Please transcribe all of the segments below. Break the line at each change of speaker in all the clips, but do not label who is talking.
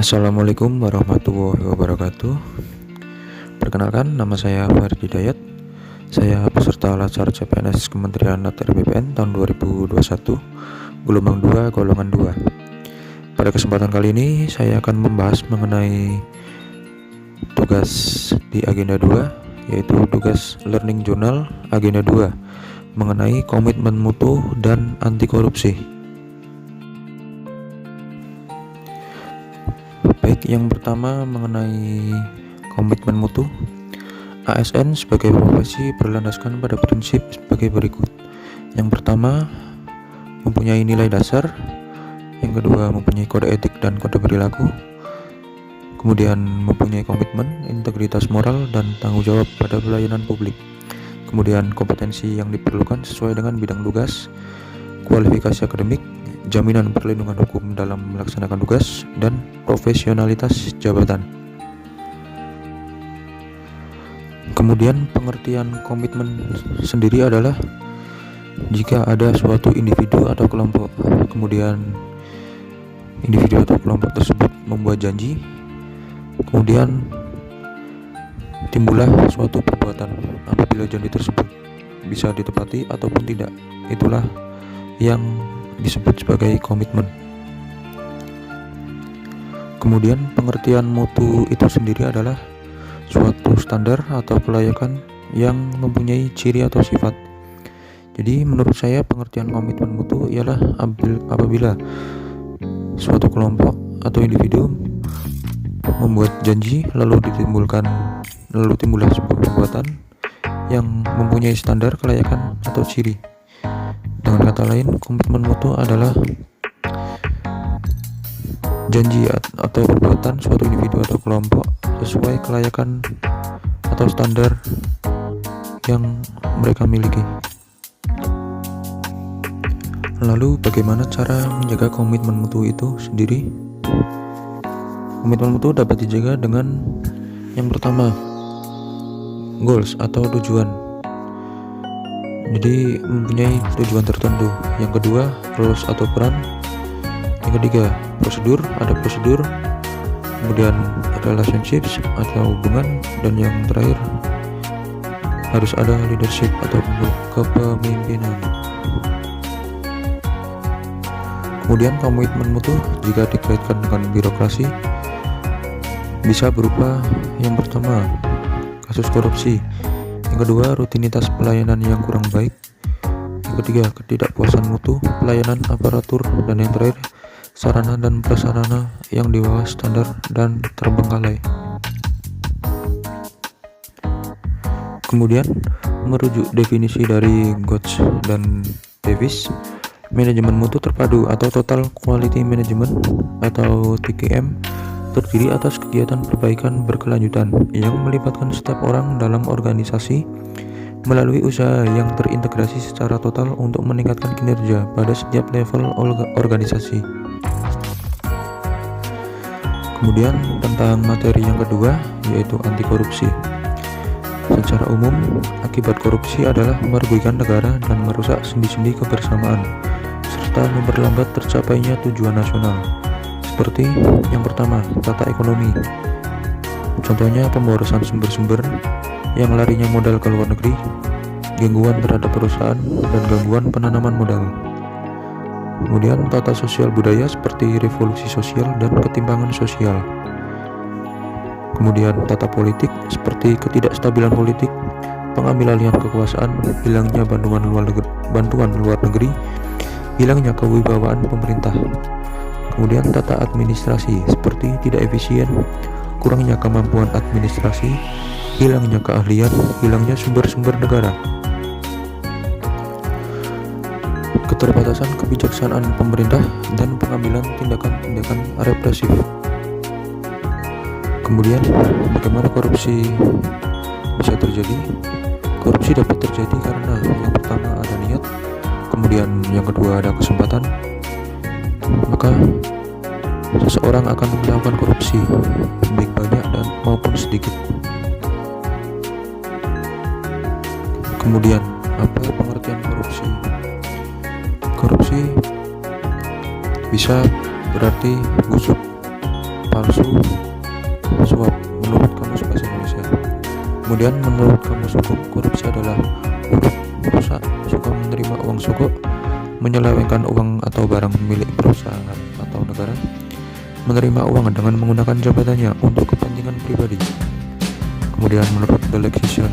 Assalamualaikum warahmatullahi wabarakatuh. Perkenalkan, nama saya Farid Hidayat. Saya peserta Latsar CPNS Kementerian Atr BPN tahun 2021, gelombang 2, golongan 2. Pada kesempatan kali ini, saya akan membahas mengenai tugas di agenda 2, yaitu tugas Learning Journal agenda 2, mengenai komitmen mutu dan anti korupsi. Baik, yang pertama mengenai komitmen mutu. ASN sebagai profesi berlandaskan pada prinsip sebagai berikut. Yang pertama, mempunyai nilai dasar. Yang kedua, mempunyai kode etik dan kode perilaku. Kemudian mempunyai komitmen, integritas moral, dan tanggung jawab pada pelayanan publik. Kemudian kompetensi yang diperlukan sesuai dengan bidang tugas, kualifikasi akademik, jaminan perlindungan hukum dalam melaksanakan tugas, dan profesionalitas jabatan. Kemudian pengertian komitmen sendiri adalah jika ada suatu individu atau kelompok, kemudian individu atau kelompok tersebut membuat janji, kemudian timbullah suatu perbuatan. Apabila janji tersebut bisa ditepati ataupun tidak, itulah yang disebut sebagai komitmen. Kemudian pengertian mutu itu sendiri adalah suatu standar atau kelayakan yang mempunyai ciri atau sifat. Jadi menurut saya pengertian komitmen mutu ialah apabila suatu kelompok atau individu membuat janji lalu timbullah sebuah perbuatan yang mempunyai standar kelayakan atau ciri. Dengan kata lain, komitmen mutu adalah janji atau perbuatan suatu individu atau kelompok sesuai kelayakan atau standar yang mereka miliki. Lalu bagaimana cara menjaga komitmen mutu itu sendiri? Komitmen mutu dapat dijaga dengan yang pertama, goals atau tujuan. Jadi mempunyai tujuan tertentu. Yang kedua, roles atau peran. Yang ketiga, prosedur, ada prosedur. Kemudian relationships atau hubungan. Dan yang terakhir, harus ada leadership atau kepemimpinan. Kemudian komitmen mutu jika dikaitkan dengan birokrasi bisa berupa yang pertama, kasus korupsi. Yang kedua, rutinitas pelayanan yang kurang baik. Yang ketiga, ketidakpuasan mutu pelayanan aparatur. Dan yang terakhir, sarana dan prasarana yang di bawah standar dan terbengkalai. Kemudian, merujuk definisi dari Gotch dan Davis, manajemen mutu terpadu atau Total Quality Management atau TQM terdiri atas kegiatan perbaikan berkelanjutan yang melibatkan setiap orang dalam organisasi melalui usaha yang terintegrasi secara total untuk meningkatkan kinerja pada setiap level organisasi. Kemudian tentang materi yang kedua, yaitu anti korupsi. Secara umum, akibat korupsi adalah merugikan negara dan merusak sendi-sendi kebersamaan serta memperlambat tercapainya tujuan nasional. Seperti yang pertama, tata ekonomi. Contohnya pemborosan sumber-sumber yang larinya modal ke luar negeri, gangguan terhadap perusahaan, dan gangguan penanaman modal. Kemudian tata sosial budaya seperti revolusi sosial dan ketimpangan sosial. Kemudian tata politik seperti ketidakstabilan politik, pengambil alihan kekuasaan, hilangnya bantuan luar negeri, hilangnya kewibawaan pemerintah. Kemudian tata administrasi seperti tidak efisien, kurangnya kemampuan administrasi, hilangnya keahlian, hilangnya sumber-sumber negara. Keterbatasan kebijaksanaan pemerintah dan pengambilan tindakan-tindakan represif. Kemudian bagaimana korupsi bisa terjadi? Korupsi dapat terjadi karena yang pertama ada niat, kemudian yang kedua ada kesempatan. Maka seseorang akan melakukan korupsi baik banyak dan maupun sedikit. Kemudian apa pengertian korupsi? Korupsi bisa berarti busuk, palsu, suap menurut Kamus Bahasa Indonesia. Kemudian menurut Kamus Hukum, korupsi adalah urut, rusak, suka menerima uang sogok, menyelewengkan uang atau barang milik perusahaan atau negara, menerima uang dengan menggunakan jabatannya untuk kepentingan pribadi. Kemudian menurut The Lexicon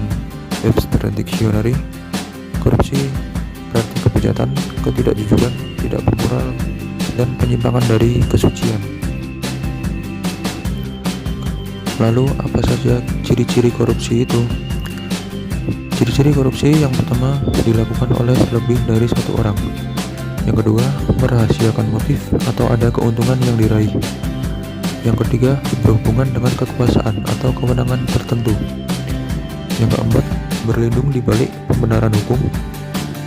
Webster Dictionary, korupsi berarti kejahatan, ketidakjujuran, tidak bermoral, dan penyimpangan dari kesucian. Lalu apa saja ciri-ciri korupsi itu? Ciri-ciri korupsi yang pertama, dilakukan oleh lebih dari satu orang. Yang kedua, merahasiakan motif atau ada keuntungan yang diraih. Yang ketiga, berhubungan dengan kekuasaan atau kewenangan tertentu. Yang keempat, berlindung di balik pembenaran hukum.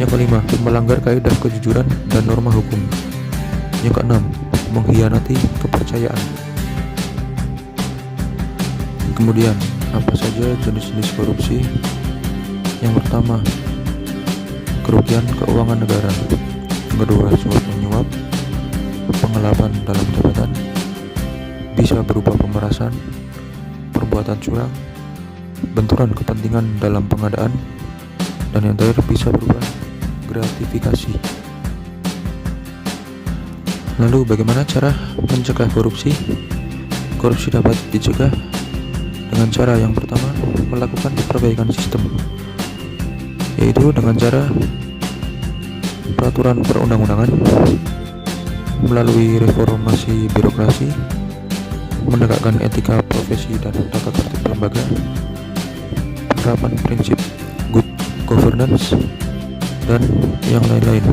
Yang kelima, melanggar kaidah kejujuran dan norma hukum. Yang keenam, mengkhianati kepercayaan. Kemudian, apa saja jenis-jenis korupsi? Yang pertama, kerugian keuangan negara. Yang kedua, suap menyuap, penggelapan dalam jabatan, bisa berupa pemerasan, perbuatan curang, benturan kepentingan dalam pengadaan, dan yang terakhir bisa berupa gratifikasi. Lalu bagaimana cara mencegah korupsi? Korupsi dapat dicegah dengan cara yang pertama, melakukan perbaikan sistem, yaitu dengan cara peraturan perundang-undangan, melalui reformasi birokrasi, menegakkan etika profesi dan tata tertib lembaga, penerapan prinsip good governance, dan yang lain-lain.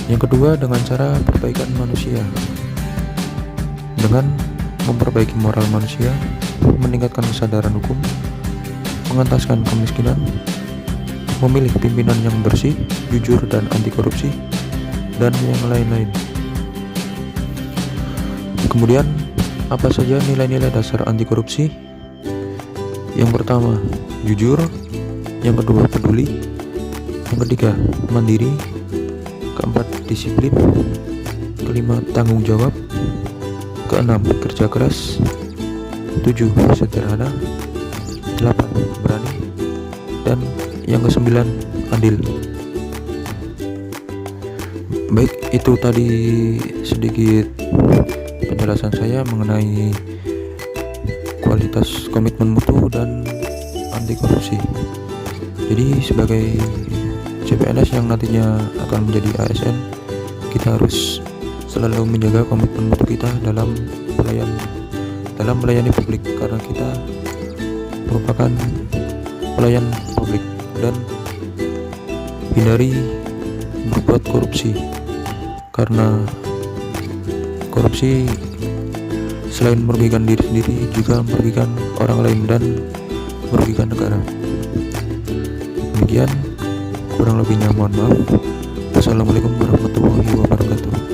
Yang kedua, dengan cara perbaikan manusia, dengan memperbaiki moral manusia, meningkatkan kesadaran hukum, mengentaskan kemiskinan, memilih pimpinan yang bersih, jujur, dan anti korupsi, dan yang lain-lain. Kemudian, apa saja nilai-nilai dasar anti korupsi? Yang pertama, jujur. Yang kedua, peduli. Yang ketiga, mandiri. Keempat, disiplin. Kelima, tanggung jawab. Keenam, kerja keras. 7, sederhana. 8, berani. Dan yang kesembilan, adil. Baik, itu tadi sedikit penjelasan saya mengenai kualitas komitmen mutu dan anti korupsi. Jadi sebagai CPNS yang nantinya akan menjadi ASN, kita harus selalu menjaga komitmen mutu kita dalam melayani publik, karena kita merupakan pelayan publik, dan hindari berbuat korupsi, karena korupsi selain merugikan diri sendiri juga merugikan orang lain dan merugikan negara. Demikian, kurang lebihnya mohon maaf. Wassalamualaikum warahmatullahi wabarakatuh.